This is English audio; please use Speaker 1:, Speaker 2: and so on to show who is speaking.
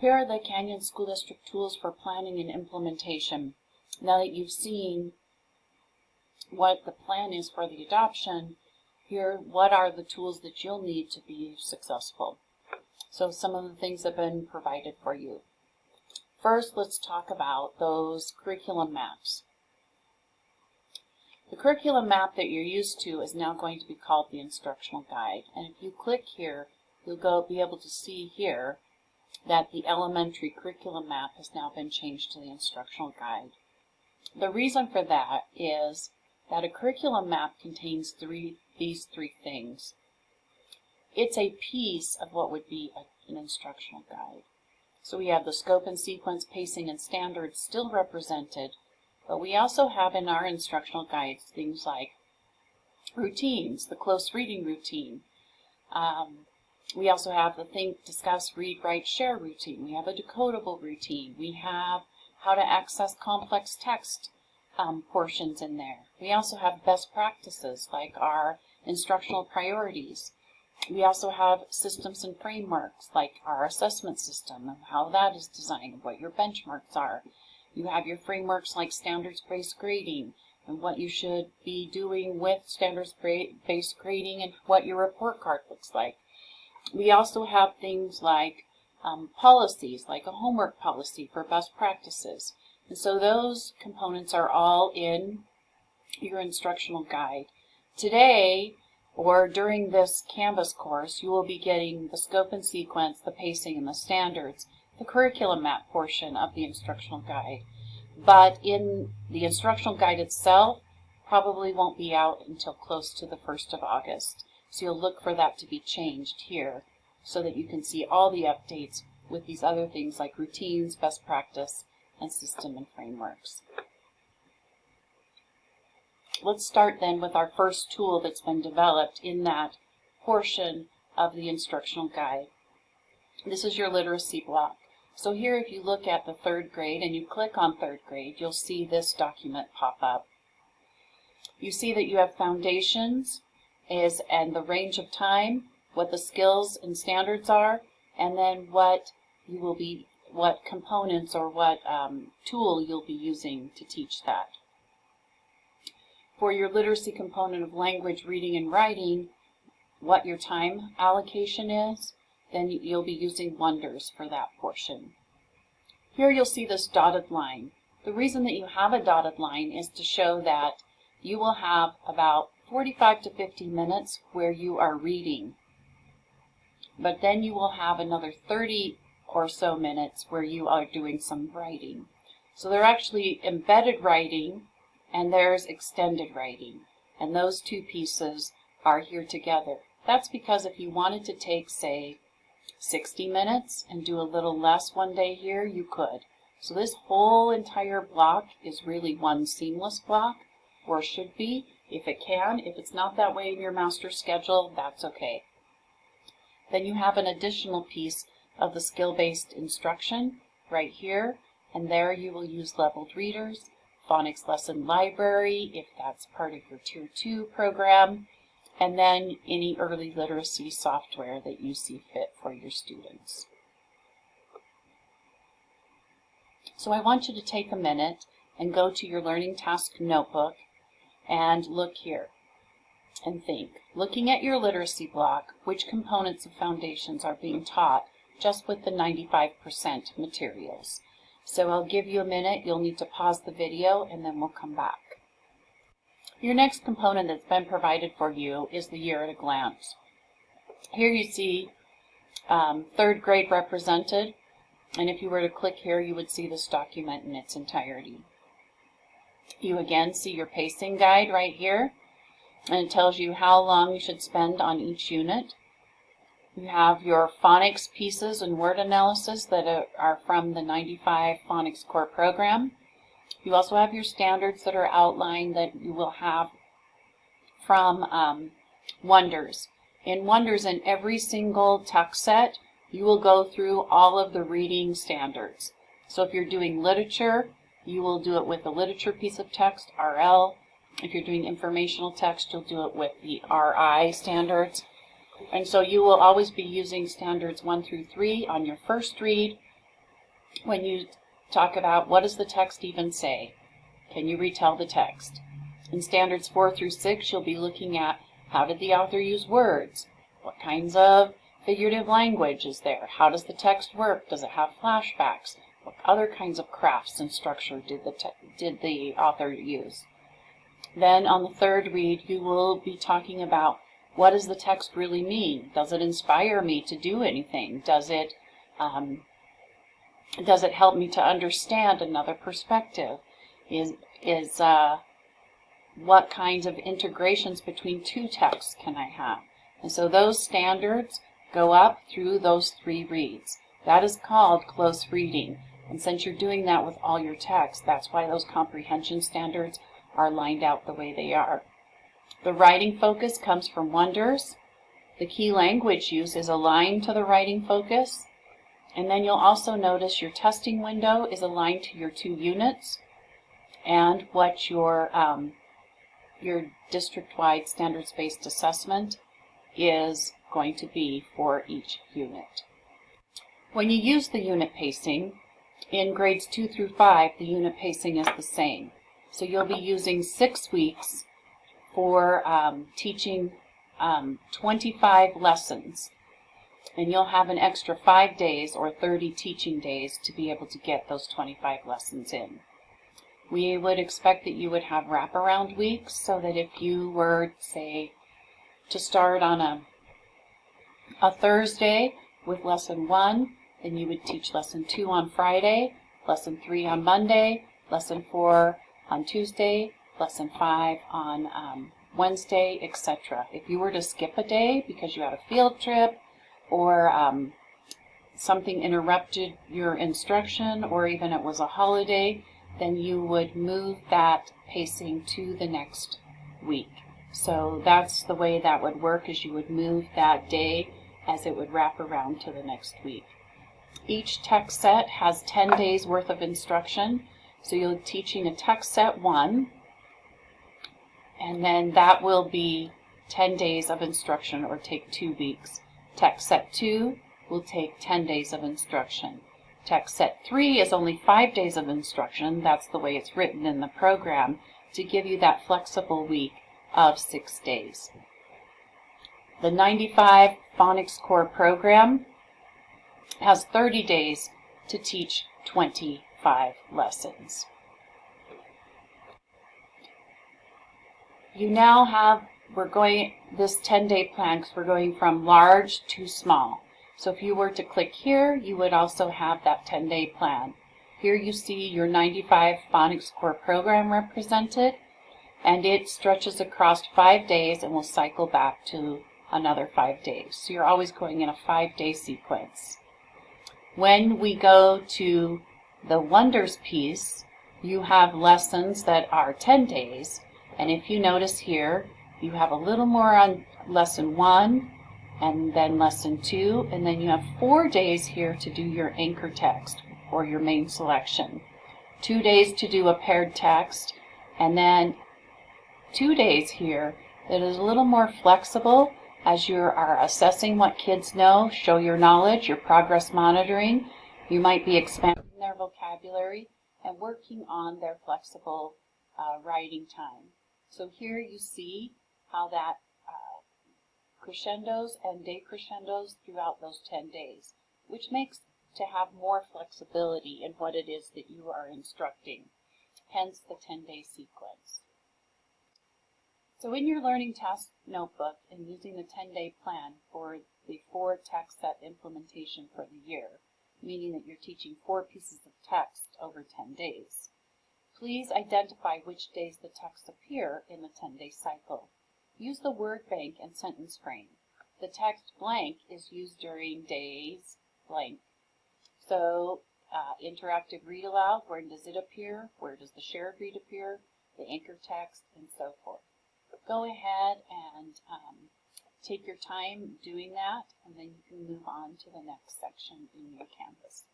Speaker 1: Here are the Canyon School District tools for planning and implementation. Now that you've seen what the plan is for the adoption, here, what are the tools that you'll need to be successful? So some of the things have been provided for you. First, let's talk about those curriculum maps. The curriculum map that you're used to is now going to be called the instructional guide. And if you click here, you'll be able to see here that the elementary curriculum map has now been changed to the instructional guide. The reason for that is that a curriculum map contains these three things. It's a piece of what would be an instructional guide. So we have the scope and sequence, pacing, and standards still represented, but we also have in our instructional guides things like routines, the close reading routine. We also have the think, discuss, read, write, share routine. We have a decodable routine. We have how to access complex text portions in there. We also have best practices like our instructional priorities. We also have systems and frameworks like our assessment system and how that is designed and what your benchmarks are. You have your frameworks like standards-based grading and what you should be doing with standards-based grading and what your report card looks like. We also have things like policies, like a homework policy for best practices. And so those components are all in your instructional guide. Today, or during this Canvas course, you will be getting the scope and sequence, the pacing, and the standards, the curriculum map portion of the instructional guide. But in the instructional guide itself, probably won't be out until close to the 1st of August. So you'll look for that to be changed here so that you can see all the updates with these other things like routines, best practice, and system and frameworks. Let's start then with our first tool that's been developed in that portion of the instructional guide. This is your literacy block. So here if you look at the 3rd grade and you click on 3rd grade, you'll see this document pop up. You see that you have foundations and the range of time, what the skills and standards are, and then what components or what tool you'll be using to teach that. For your literacy component of language, reading, and writing, what your time allocation is, then you'll be using Wonders for that portion. Here you'll see this dotted line. The reason that you have a dotted line is to show that you will have about 45 to 50 minutes where you are reading. But then you will have another 30 or so minutes where you are doing some writing. So they're actually embedded writing and there's extended writing. And those two pieces are here together. That's because if you wanted to take, say, 60 minutes and do a little less one day here, you could. So this whole entire block is really one seamless block, or should be, if it can. If it's not that way in your master schedule, that's okay. Then you have an additional piece of the skill-based instruction right here, and there you will use leveled readers, phonics lesson library, if that's part of your Tier 2 program, and then any early literacy software that you see fit for your students. So I want you to take a minute and go to your Learning Task Notebook and look here and think. Looking at your literacy block, which components of foundations are being taught just with the 95% materials? So I'll give you a minute. You'll need to pause the video and then we'll come back. Your next component that's been provided for you is the year at a glance. Here you see 3rd grade represented, and if you were to click here, you would see this document in its entirety. You again see your pacing guide right here, and it tells you how long you should spend on each unit. You have your phonics pieces and word analysis that are from the 95 Phonics Core program. You also have your standards that are outlined that you will have from Wonders. In Wonders, in every single text set, you will go through all of the reading standards. So if you're doing literature, you will do it with the literature piece of text, RL. If you're doing informational text, you'll do it with the RI standards. And so you will always be using standards 1 through 3 on your first read, when you talk about what does the text even say? Can you retell the text? In standards 4 through 6, you'll be looking at how did the author use words? What kinds of figurative language is there? How does the text work? Does it have flashbacks? What other kinds of crafts and structure did the author use? Then on the third read, you will be talking about what does the text really mean? Does it inspire me to do anything? Does it help me to understand another perspective? What kinds of integrations between two texts can I have? And so those standards go up through those 3 reads. That is called close reading. And since you're doing that with all your text, that's why those comprehension standards are lined out the way they are. The writing focus comes from wonders. The key language use is aligned to the writing focus. And then you'll also notice your testing window is aligned to your 2 units and what your district-wide standards-based assessment is going to be for each unit. When you use the unit pacing, in grades 2 through 5, the unit pacing is the same. So you'll be using 6 weeks for teaching 25 lessons. And you'll have an extra 5 days or 30 teaching days to be able to get those 25 lessons in. We would expect that you would have wraparound weeks so that if you were, say, to start on a Thursday with lesson 1, then you would teach lesson 2 on Friday, lesson 3 on Monday, lesson 4 on Tuesday, lesson 5 on Wednesday, etc. If you were to skip a day because you had a field trip or something interrupted your instruction or even it was a holiday, then you would move that pacing to the next week. So that's the way that would work, is you would move that day as it would wrap around to the next week. Each text set has 10 days worth of instruction. So you'll be teaching a text set 1, and then that will be 10 days of instruction or take 2 weeks. Text set 2 will take 10 days of instruction. Text set 3 is only 5 days of instruction. That's the way it's written in the program to give you that flexible week of 6 days. The 95 Phonics Core program has 30 days to teach 25 lessons. You now have, this 10-day plan, because we're going from large to small. So if you were to click here, you would also have that 10-day plan. Here you see your 95 Phonics Core program represented, and it stretches across 5 days and will cycle back to another 5 days. So you're always going in a 5-day sequence. When we go to the Wonders piece, you have lessons that are 10 days, and if you notice here, you have a little more on lesson 1, and then lesson 2, and then you have 4 days here to do your anchor text or your main selection. 2 days to do a paired text, and then 2 days here that is a little more flexible as you are assessing what kids know, show your knowledge, your progress monitoring. You might be expanding their vocabulary and working on their flexible writing time. So here you see how that crescendos and decrescendos throughout those 10 days, which makes to have more flexibility in what it is that you are instructing, hence the 10-day sequence. So in your learning task notebook and using the 10-day plan for the 4 text set implementation for the year, meaning that you're teaching 4 pieces of text over 10 days, please identify which days the texts appear in the 10-day cycle. Use the word bank and sentence frame. The text blank is used during days blank. So interactive read aloud, where does it appear? Where does the shared read appear? The anchor text, and so forth. Go ahead and take your time doing that, and then you can move on to the next section in your Canvas.